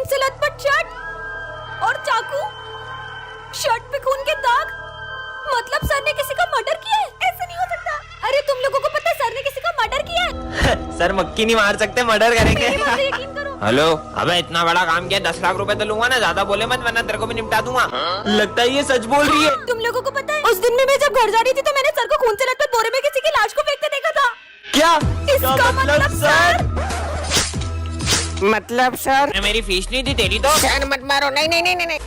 से लथपथ शर्ट और चाकू, शर्ट पे खून के दाग, मतलब सर ने किसी का मर्डर किया है? ऐसा नहीं हो सकता। अरे तुम लोगों को पता है सर ने किसी का मर्डर किया है? सर मक्खी नहीं मार सकते, मर्डर करेंगे। मेरी बात पे यकीन करो। हेलो, अबे इतना बड़ा काम किया, 10 लाख रुपए तो लूंगा ना, ज्यादा बोले मत वरना तेरे को भी निपटा दूंगा। लगता है ये सच बोल रही है। तुम लोगों को पता है उस दिन में मैं जब घर जा रही थी तो मैंने सर को खून से लथपथ बोरे में किसी की लाश को फेंकते देखा था। क्या? इसका मतलब सर मतलब सर मेरी फीस नहीं थी तेरी तो। सर मत मारो। नहीं नहीं नहीं नहीं नहीं।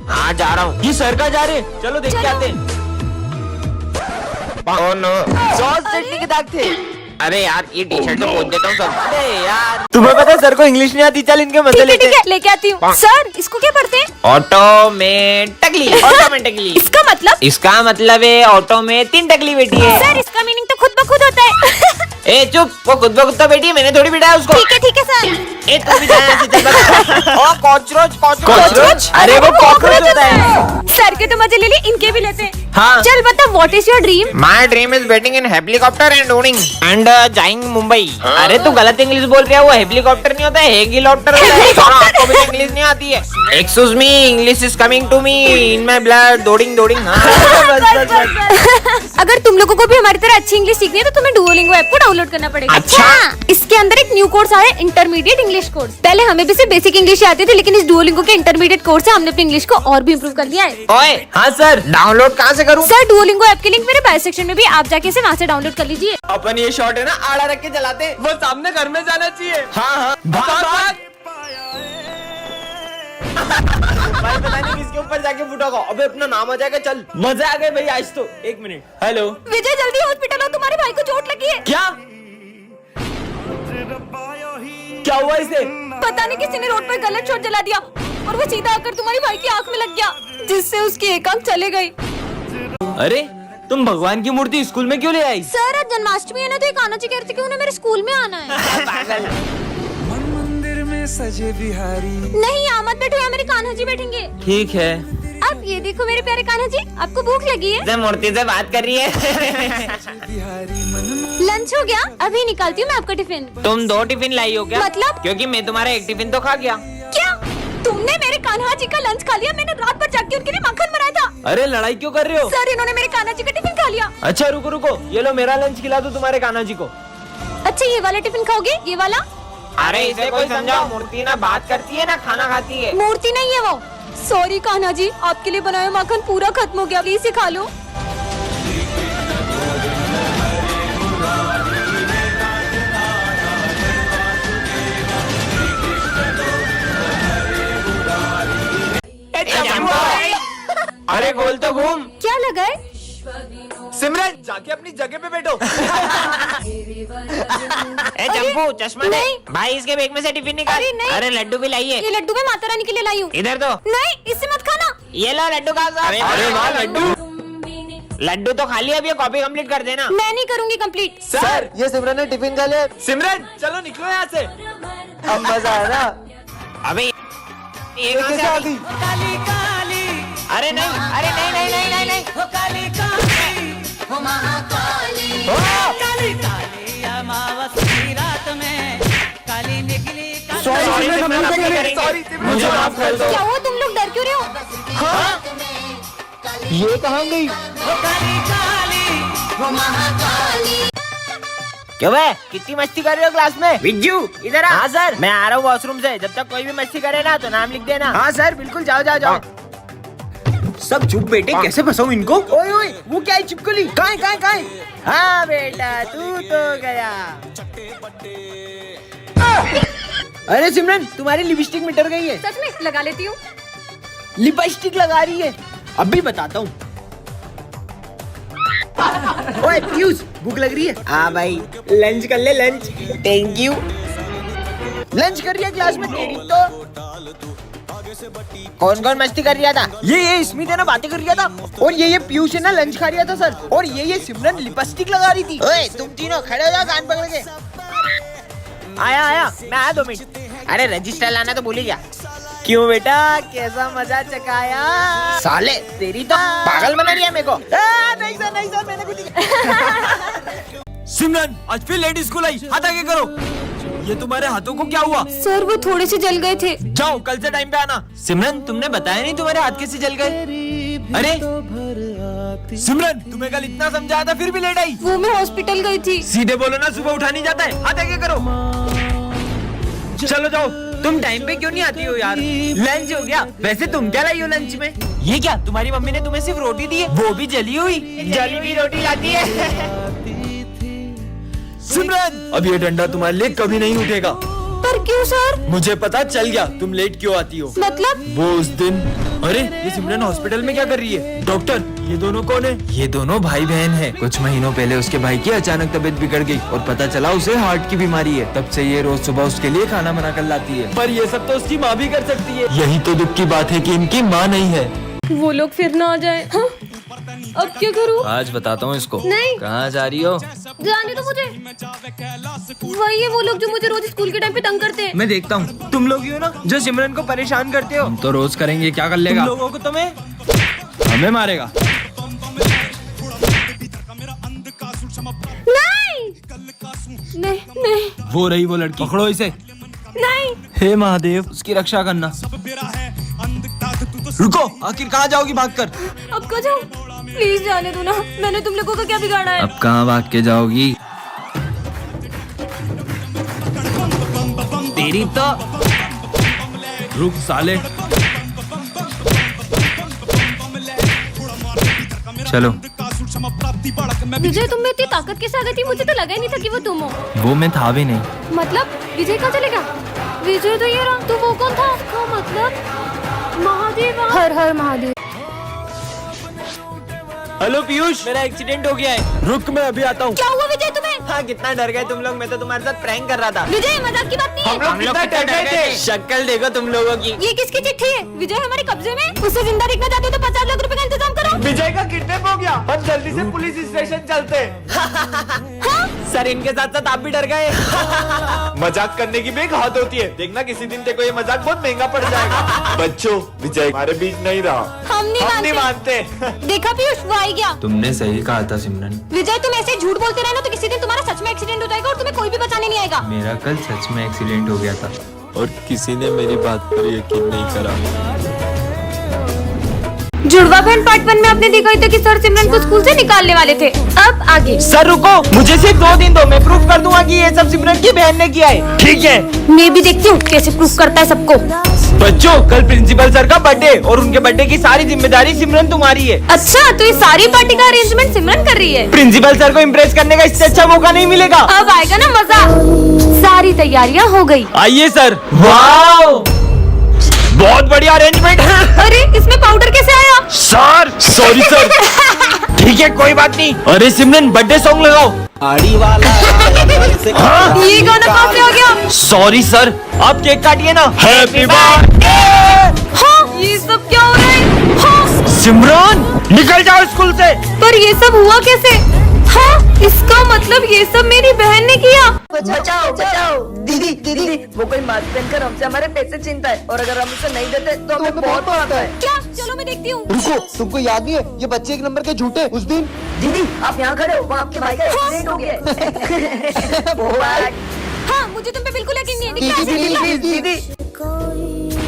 हाँ जा रहा हूँ। ये सर का जा रहे, चलो देख के आते हैं। ओह नो, सॉस चटनी के दाग थे। अरे यार ये टी शर्ट तो पोंछ देता हूँ सब। अरे यार तुम्हें पता है सर को इंग्लिश नहीं आती, चल इनके मजे लेते ठीक है लेके आती हूँ। सर इसको क्या पढ़ते हैं? ऑटोमेटिकली। ऑटोमेटिकली इसका मतलब? इसका मतलब है ऑटो में 3 टकली बेटी है। सर इसका मीनिंग तो खुद ब खुद होता है। ए चुप, वो खुद ब खुद तो बेटी है, मैंने थोड़ी बिठाया उसको। ठीक है सर। ए तू भी जा यहाँ से, चल बता। ओ कॉकरोच। कॉकरोच? अरे वो कॉकरोच होता है। सर के तो मजे ले लिए, इनके भी लेते हैं। हाँ। चल बता what is your dream? My dream is waiting in helicopter and ओडिंग एंड जाइंग मुंबई। अरे तू गलत इंग्लिश बोल रहा है, वो हेलीकॉप्टर नहीं होता है, हेलीकॉप्टर होता है। आपको भी इंग्लिश नहीं आती है। Excuse me, English is coming to me in my blood. दोडिंग। अगर तुम लोगों को भी हमारी तरह अच्छी इंग्लिश सीखनी है तो तुम्हें डुओलिंगो ऐप को डाउनलोड करना पड़ेगा। अच्छा। इसके अंदर एक न्यू कोर्स आया, इंटरमीडिएट इंग्लिश कोर्स। पहले हमें भी सिर्फ बेसिक इंग्लिश आती थी, लेकिन इस डुओलिंगो के इंटरमीडिएट कोर्स से हमने अपनी इंग्लिश को और भी इम्प्रूव कर लिया है। ओए हाँ सर, डाउनलोड कहाँ से करूँ? सर डुओलिंगो ऐप की लिंक मेरे बायो सेक्शन में भी, आप जाके इसे वहाँ से डाउनलोड कर लीजिए। अपन ये शॉट है ना आड़ा रख के चलाते हैं, वो सामने घर में जाना चाहिए। हाँ भाग। भाई पता नहीं किसके ऊपर जाके फुटागा। अबे अपना नाम आ जाएगा। चल मजा आ गए भाई आज तो। 1 मिनट। हेलो विजय जल्दी हॉस्पिटल आओ, तुम्हारे भाई को चोट लगी है। क्या हुआ इसे? पता नहीं किसी ने रोड पर गलत शॉट जला दिया और वो सीधा आकर तुम्हारी भाई की आंख में लग गया, जिससे उसकी एक आंख चले गई। अरे तुम भगवान की मूर्ति स्कूल में क्यों ले आई? सर आज जन्माष्टमी है ना, तो ये कान्हा जी कह रहे थे कि उन्हें मेरे स्कूल में आना है। पागल। मंदिर में सजे बिहारी। नहीं यहाँ मत बैठो, यहाँ मेरे कान्हा जी बैठेंगे। ठीक है। अब ये देखो मेरे प्यारे कान्हा जी, आपको भूख लगी है? मूर्ति से बात कर रही है। लंच हो गया? अभी निकालती हूँ मैं आपका टिफिन। तुम 2 टिफिन लाई हो क्या? मतलब? क्योंकि मैं तुम्हारा 1 टिफिन तो खा गया। क्या तुमने मेरे कान्हा जी का लंच खा लिया? मैंने रात भर जाग के उनके लिए माखन बनाया था। अरे लड़ाई क्यों कर रहे हो? सर इन्होंने मेरे कान्हा जी का टिफिन खा लिया। अच्छा रुको, ये लो मेरा लंच खिला दो तुम्हारे कान्हा जी को। अच्छा ये वाला टिफिन खाओगे? ये वाला? अरे इसे कोई समझाओ, मूर्ति ना बात करती है ना खाना खाती है। मूर्ति नहीं है वो। सॉरी कान्हा जी, आपके लिए बनाया माखन पूरा खत्म हो गया, प्लीज खा लो। अरे गोल तो घूम। क्या लगा है? सिमरन जाके अपनी जगह पे बैठो। ए चंपू चश्मा दे। नहीं। भाई इसके बैग में से टिफिन निकाल। अरे नहीं। अरे लड्डू भी लाइए। ये लड्डू मैं माता रानी के लिए लाई हूँ। इधर दो। नहीं इससे मत खाना। ये लो लड्डू का। अरे वाह लड्डू तो खा लिया, अब ये कॉपी कंप्लीट कर देना। मैं नहीं करूँगी कंप्लीट। सर ये सिमरन ने टिफिन खा लिया। सिमरन चलो निकलो यहाँ से। अब मजा आया ना? अबे ये कहाँ से आ गई? अरे नहीं। मुझे माफ कर दो। क्या हुआ, तुम लोग डर क्यों रहे हो? ये कहाँ गई? क्यों बे कितनी मस्ती कर रहे हो क्लास में? बिज्जू इधर आ। हाँ सर मैं आ रहा हूँ वॉशरूम से। जब तक कोई भी मस्ती करे ना तो नाम लिख देना। हाँ सर बिल्कुल, जाओ। सब चुप बेटे, कैसे फंसाऊं इनको? ओए वो क्या है चिपकली? कहाँ? हाँ बेटा तू तो गया। अरे सिमरन तुम्हारी लिपस्टिक मिटर गई है। सच में लगा लेती हूँ। लिपस्टिक लगा रही है, अभी बताता हूँ। ओए पीयूष भूख लग रही है? हाँ भाई लंच कर ले लंच। Thank you. लंच कर रही है क्लास में तेरी तो। कौन मस्ती कर रहा था? ये स्मित है ना बातें कर रहा था, और ये पीयूष है ना लंच खा रहा था सर, और ये सिमरन लिपस्टिक लगा रही थी। ओए तुम तीनों खड़े हो जाओ कान पकड़ के। आया मैं आया 2 मिनट। अरे रजिस्टर लाना तो भूल ही गया। क्यों बेटा कैसा मजा चकाया? साले तेरी तो पागल बना रही है मेरे को। नहीं सर मैंने कुछ नहीं। सिमरन आज फिर लेट स्कूल आई, हाथ आगे करो। ये तुम्हारे हाथों को क्या हुआ? सर वो थोड़े से जल गए थे। जाओ कल से टाइम पे आना। सिमरन तुमने बताया नहीं तुम्हारे हाथ कैसे जल गए? अरे सिमरन तुम्हें कल इतना समझाया था फिर भी लेट आई। वो मैं हॉस्पिटल गई थी। सीधे बोलो ना, सुबह उठा नहीं जाता है। हाथ आगे करो। चलो जाओ। तुम टाइम पे क्यों नहीं आती हो यार? लंच हो गया। वैसे तुम क्या लाई हो लंच में? ये क्या तुम्हारी मम्मी ने तुम्हें सिर्फ रोटी दी है, वो भी जली हुई? जली हुई रोटी लाती है। सिमरन अब ये डंडा तुम्हारे लिए कभी नहीं उठेगा। पर क्यों सर? मुझे पता चल गया तुम लेट क्यों आती हो। मतलब? वो उस दिन। अरे ये सिमरन हॉस्पिटल में क्या कर रही है? डॉक्टर ये दोनों कौन है? ये दोनों भाई बहन हैं। कुछ महीनों पहले उसके भाई की अचानक तबीयत बिगड़ गई और पता चला उसे हार्ट की बीमारी है। तब से ये रोज सुबह उसके लिए खाना बना कर लाती है। पर ये सब तो उसकी माँ भी कर सकती है। यही तो दुख की बात है कि इनकी माँ नहीं है। वो लोग फिर ना आ जाए। हाँ? अब क्या करूँ? आज बताता हूँ इसको। नहीं। कहाँ जा रही हो? जाने दो मुझे। वही है वो लोग जो मुझे रोज स्कूल के टाइम पे तंग करते हैं। मैं देखता हूँ। तुम लोग ही हो ना जो सिमरन को परेशान करते हो? हम तो रोज करेंगे, क्या कर लेगा? तुम लोगों को तुम्हें हमें मारेगा। नहीं नहीं नहीं वो रही वो लड़की, पकड़ो इसे। नहीं। हे महादेव उसकी रक्षा करना। रुको, आखिर कहाँ जाओगी भागकर? अब कहाँ जाऊँ? प्लीज जाने दो ना। मैंने तुम लोगों का क्या बिगाड़ा है? अब कहाँ भाग के जाओगी? तेरी तो रुक साले। चलो। विजय तुम में इतनी ताकत कैसे आ गई थी? मुझे तो लगा ही नहीं था कि वो तुम हो। वो मैं था भी नहीं। मतलब विजय कहाँ चलेगा? विजय तो ये रहा। तो वो कौन था? उसका मतलब महादेव। हर हर महादेव। हेलो पीयूष, मेरा एक्सीडेंट हो गया है। रुक मैं अभी आता हूँ। क्या हुआ विजय तुम्हें? हाँ कितना डर गए तुम लोग। मैं तो तुम्हारे साथ प्रैंक कर रहा था। विजय मजाक की बात नहीं है। हम लोग कितना डर गए थे। शक्ल देखो तुम लोगों की। ये किसकी चिट्ठी है? विजय हमारे कब्जे में। उसे जिंदा देखना चाहते हो तो 50 लाख रुपए का इंतजाम करो। विजय का किडनैप हो गया। हम जल्दी से पुलिस स्टेशन चलते हैं। सर इनके साथ साथ आप भी डर गए। मजाक करने की भी एक हद होती है। देखना किसी दिन तेरे को ये मजाक बहुत महंगा पड़ जाएगा। बच्चों विजय हमारे बीच नहीं रहा। हम नहीं मानते। देखा पीयूष वो आ गया। तुमने सही कहा था सिमरन। विजय तुम ऐसे झूठ बोलते रहना तो किसी दिन तुम्हारा सच में एक्सीडेंट हो जाएगा और तुम्हें कोई भी बचाने नहीं आएगा। मेरा कल सच में एक्सीडेंट हो गया था और किसी ने मेरी बात पर यकीन नहीं करा। जुड़वा बहन पार्ट 1 में आपने देखा ही था कि सर सिमरन को स्कूल से निकालने वाले थे। अब आगे। सर रुको, मुझे सिर्फ 2 दिन दो, मैं प्रूफ कर दूंगा कि ये सब सिमरन की बहन ने किया है। ठीक है। मैं भी देखती हूँ कैसे प्रूफ करता है सबको। बच्चों कल प्रिंसिपल सर का बर्थडे और उनके बर्थडे की सारी जिम्मेदारी सिमरन तुम्हारी है। अच्छा तो ये सारी पार्टी का अरेंजमेंट सिमरन कर रही है। प्रिंसिपल सर को इम्प्रेस करने का इससे अच्छा मौका नहीं मिलेगा। अब आएगा ना मजा। सारी तैयारियां हो गई। आइए सर। वाओ बहुत बढ़िया अरेंजमेंट है। अरे इसमें पाउडर कैसे आया? Sir sorry sir. ठीक है कोई बात नहीं। अरे सिमरन बर्थडे सॉन्ग लगाओ। आड़ी वाला। हाँ? ये गाना कहाँ से आ गया? सॉरी सर, आप केक काटिए ना। Happy birthday. हाँ ये सब क्या हो रहा है? हाँ सिमरन निकल जाओ स्कूल से। पर ये सब हुआ कैसे? हाँ इसका मतलब ये सब मेरी बहन ने किया। बचाओ बचाओ दीदी दीदी वो कोई मास्क पहनकर हमसे हमारे पैसे छीनता है और अगर हम उसे नहीं देते तो हमें बहुत मारता है। क्या? चलो मैं देखती हूँ। रुको, तुमको याद नहीं है ये बच्चे 1 नंबर के झूठे उस दिन? दीदी आप यहाँ खड़े हो, वो आपके भाई का एक्सीडेंट हो गया है। बहुत। हाँ मुझे तुम पे बिल्कुल यकीन नहीं है। दिखा ऐसे दिखा। दीदी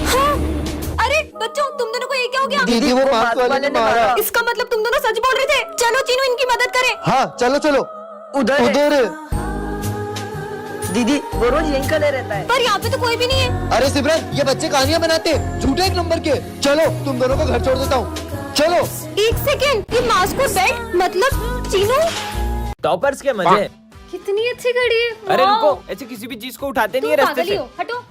हाँ अरे बच्चों तुम दोनों को ये क्या हो गया? दीदी वो मास्क वाले ने मारा। इसका मतलब तुम दोनों सच बोल रहे थे। चलो चीनू इनकी मदद करे। हाँ चलो चलो उधर है। उधर। दीदी वो रोज यहीं खड़े रहता है। पर यहाँ पे तो कोई भी नहीं है। अरे सिमरन ये बच्चे कहानियां बनाते हैं, झूठे 1 नंबर के। चलो तुम दोनों को घर छोड़ देता हूँ। चलो। एक सेकेंड, ये मास्क और बेल्ट मतलब चीनू टॉपर्स के मजे। कितनी अच्छी घड़ी है। अरे वाओ। रुको, ऐसे किसी भी चीज को उठाते नहीं है तुम रास्ते पागल ही से। हो। हटो।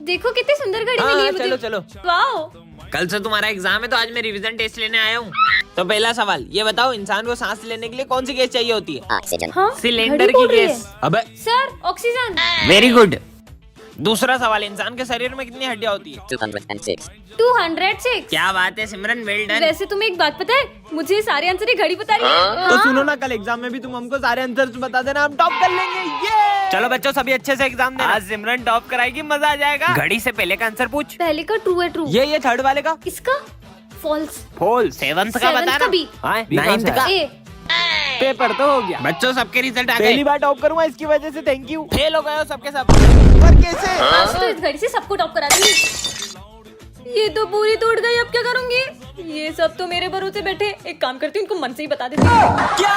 देखो कितनी सुंदर घड़ी हाँ, मिली है मुझे। चलो, चलो। वाओ। कल से तुम्हारा एग्जाम है तो आज मैं रिवीजन टेस्ट लेने आया हूँ। तो पहला सवाल ये बताओ, इंसान को सांस लेने के लिए कौन सी गैस चाहिए होती है? हाँ सिलेंडर घड़ी की बोल रही गैस। है। अबे सर ऑक्सीजन। Very good. दूसरा सवाल, इंसान के शरीर में कितनी हड्डियां होती है? 206। क्या बात है सिमरन, वेल डन। वैसे तुम्हें एक बात पता है, मुझे ये सारे आंसर ही घड़ी बता रही है। तो सुनो ना, कल एग्जाम में भी तुम हमको सारे आंसर्स बता देना, हम टॉप कर लेंगे। ये चलो बच्चों सभी अच्छे से एग्जाम देना। आज सिमरन टॉप कराएगी, मजा आ जाएगा। घड़ी से पहले का आंसर पूछ। पहले का ट्रू है ट्रू। ये थर्ड वाले का इसका फॉल्स। फॉल। सेवंथ का बता का ना। बी। नाइन्थ का ए। पेपर तो हो गया। बच्चों सबके रिजल्ट आ गए। पहली बार टॉप करूंगा इसकी वजह से थैंक यू। फेल हो गए हो सबके सब। पर कैसे? आज तो इस घड़ी से सबको टॉप करा दूंगी। ये तो पूरी टूट गई, अब क्या करूंगी? ये सब तो मेरे भरोसे बैठे। एक काम करती हूँ, इनको मन से ही बता देती हूँ। क्या?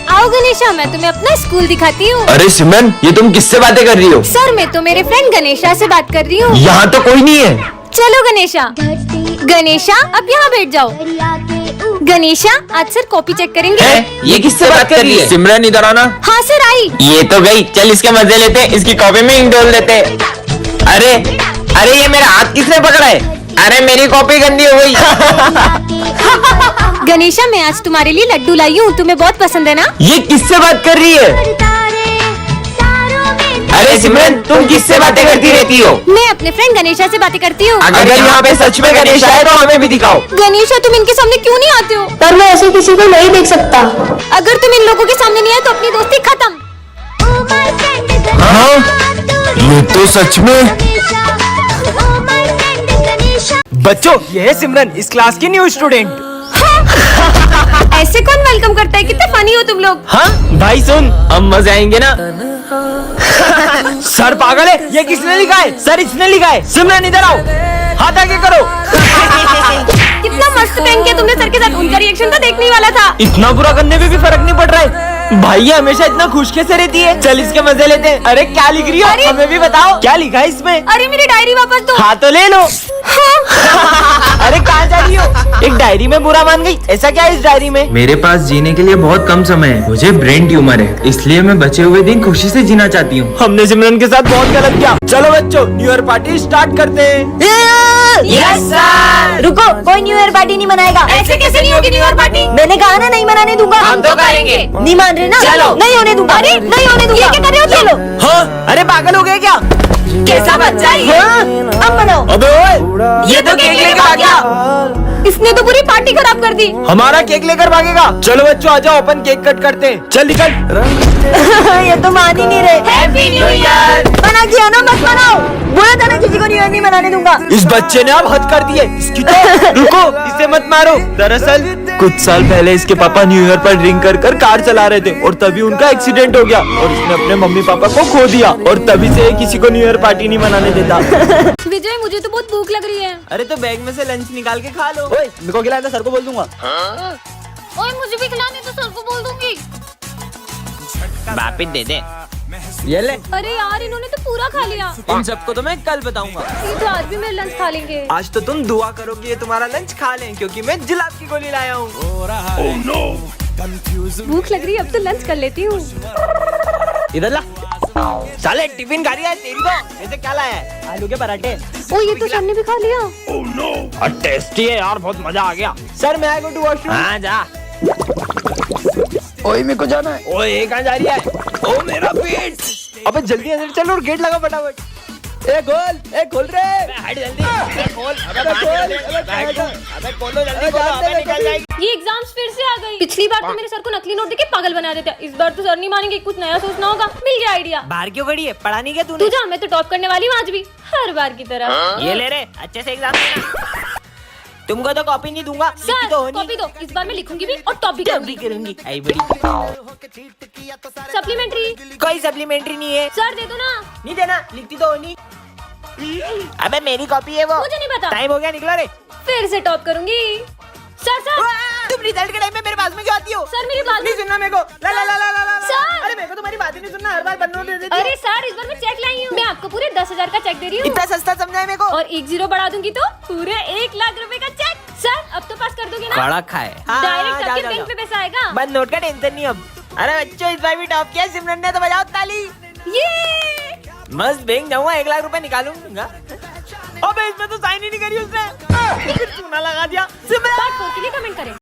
आओ गणेशा, मैं तुम्हें अपना स्कूल दिखाती हूँ। अरे सिमरन, ये तुम किससे बातें कर रही हो? सर, मैं तो मेरे फ्रेंड गणेशा से बात कर रही हूँ। यहाँ तो कोई नहीं है। चलो गणेशा। गणेशा, अब यहाँ बैठ जाओ। गणेशा, आज सर कॉपी चेक करेंगे। ये किससे बात कर रही है? सिमरन इधर आना। हाँ सर, आई। ये तो गई, चल इसके मजे लेते, इसकी कॉपी में इंक डोल देते। अरे अरे ये मेरा हाथ किसने पकड़ा है? अरे मेरी कॉपी गंदी हो गई। गणेशा, मैं आज तुम्हारे लिए लड्डू लाई हूँ, तुम्हें बहुत पसंद है ना? ये किससे बात कर रही है? अरे सिमरन, तुम किससे बातें करती रहती हो? मैं अपने फ्रेंड गणेशा से बातें करती हूँ। अगर यहाँ पे सच में गणेश आए तो हमें भी दिखाओ। गणेशा, तुम इनके सामने क्यों नहीं आते हो? पर मैं ऐसे किसी को नहीं देख सकता। अगर तुम इन लोगों के सामने नहीं आए तो अपनी दोस्ती खत्म। हाँ, ये तो सच में। बच्चों, ये है सिमरन, इस क्लास की न्यू स्टूडेंट। ऐसे कौन वेलकम करता है? कितने फनी हो तुम लोग। हाँ भाई सुन, अब मजे आएंगे ना? सर पागल है, ये किसने लिखा है? सर इसने लिखा है। सिमरन इधर आओ, हाथ आगे करो। कितना मस्त प्रैंक किया तुमने सर के साथ, उनका रिएक्शन तो देखने ही वाला था। इतना बुरा करने में भी फर्क नहीं पड़ रहा है। भाई ये हमेशा इतना खुश कैसे रहती है? चल इसके मजे लेते हैं। अरे क्या लिख रही हो? हमें भी बताओ, क्या लिखा है इसमें? अरे मेरी डायरी वापस दो। हाँ तो ले लो। अरे कहाँ जा रही हो? एक डायरी में बुरा मान गई, ऐसा क्या है इस डायरी में? मेरे पास जीने के लिए बहुत कम समय है। मुझे ब्रेन ट्यूमर है, इसलिए मैं बचे हुए दिन खुशी से जीना चाहती हूँ। हमने सिमरन के साथ बहुत गलत किया। चलो बच्चों, न्यू ईयर पार्टी स्टार्ट करते हैं। Yes sir. रुको, कोई न्यू ईयर पार्टी नहीं मनाएगा। ऐसे कैसे नहीं होगी न्यू ईयर पार्टी? मैंने कहा ना, नहीं मनाने दूंगा। हम तो करेंगे। नहीं मान रहे ना? चलो। नहीं होने दूंगा। अरे, नहीं होने दूंगा। ये क्या कर रहे हो तुम? चलो। हाँ, अरे पागल हो गए क्या? कैसा बच्चा है? हाँ, अब बनाओ। अबे ओए, ये तो केक लेके भाग गया। इसने तो पूरी पार्टी खराब कर दी। हमारा केक लेकर भागेगा। चलो बच्चों आ जाओ, अपन केक कट करते हैं। चल निकल। ये तो मान ही नहीं रहे। Happy new year. मना किया ना, मत मनाओ। बोला था ना किसी को न्यू ईयर नहीं मनाने दूंगा। इस बच्चे ने अब हद कर दी है। इसकी तो रुको, इसे मत मारो। दरअसल कुछ साल पहले इसके पापा न्यू ईयर पर ड्रिंक कर कर कार चला रहे थे और तभी उनका एक्सीडेंट हो गया और इसने अपने मम्मी पापा को खो दिया और तभी से किसी को न्यू ईयर पार्टी नहीं मनाने देता। विजय, मुझे तो बहुत भूख लग रही है। अरे तो बैग में से लंच निकाल के खा लो। ओए, मेरे को खिलाया था, सर को बोल दूंगा। ओए, मुझे भी खिलाने तो सर को बोल दूंगी। वापिस दे दे। ये ले। अरे यार, इन्होंने तो पूरा खा लिया। इन सबको तो मैं कल बताऊंगा। ये तो आज भी मेरा लंच खा लेंगे। आज तो तुम दुआ करोगे ये तुम्हारा लंच खा लें, क्योंकि मैं जिलाब की गोली लाया हूँ। भूख लग रही है, अब तो लंच कर लेती हूँ। इधर ला। साले टिफिन खा रही है तेरी तो। ऐसे क्या लाया है? आलू के पराठे। ओ, ये तो सर ने भी खा लिया। टेस्टी है यार, बहुत मजा आ गया। सर मैं गो टू वॉशरूम। हाँ जा। ओए मेरे को जाना है। ओए ये कहाँ जा रही है? ओ मेरा पेट। अबे जल्दी अंदर चल और गेट लगा फटाफट। ए खोल रे। हट जल्दी। खोल। अबे खोलो जल्दी, खोलो, अबे निकल जाएगी। ये एग्जाम्स फिर से आ गई। पिछली बार तो मेरे सर को नकली नोट देके पागल बना देता। इस बार तो सर नहीं मानेंगे, कुछ नया सोचना होगा। मिल गया आइडिया। बाहर क्यों खड़ी है? पढ़ा नहीं क्या तू जा, मैं तो टॉप करने वाली हूँ आज भी, हर बार की तरह। ये ले रे, अच्छे से एग्जाम देना। तुमको तो कॉपी नहीं दूंगा। सर, कॉपी दो, इस बार मैं लिखूंगी भी और टॉप भी करूंगी। करूंगी। आई बड़ी। सप्लीमेंट्री। कोई सप्लीमेंट्री नहीं है। सर दे दो ना। नहीं देना, लिखती तो हो नहीं। अबे मेरी कॉपी है वो। मुझे नहीं पता। टाइम हो गया, निकला रे। फिर से टॉप करूंगी। सर तुम रिजल्ट के टाइम में मेरे पास में क्यों आती हो? सर मेरी बात नहीं सुनना मेरे को। ला ला ला ला ला ला। सर। अरे मेरे को तुम्हारी बात ही नहीं सुनना, हर बार बनने दे देती हो। अरे सर, इस बार मैं चेक लाई हूँ। मैं आपको पूरे 10,000 का चेक दे रही हूँ इतना सस्ता समझा है मेरे को। और एक जीरो बढ़ा दूंगी तो पूरे 1 लाख रुपए का चेक। सर, अब तो पास कर दोगे ना? कड़ा खाए। डायरेक्ट जाओ, आपके जाओ, बैंक जाओ। पे पैसा आएगा। बस नोट का टेंशन नहीं अब। अरे बच्चों, इस बार भी टॉप किया सिमरन ने, तो बजाओ ताली। ये मस्त बैंक जाऊंगा, 1 लाख रुपए निकालूंगा। अबे इसमें तो साइन ही नहीं करी उसने। फिर चूना लगा दिया। पार्ट 4 के लिए कमेंट करें।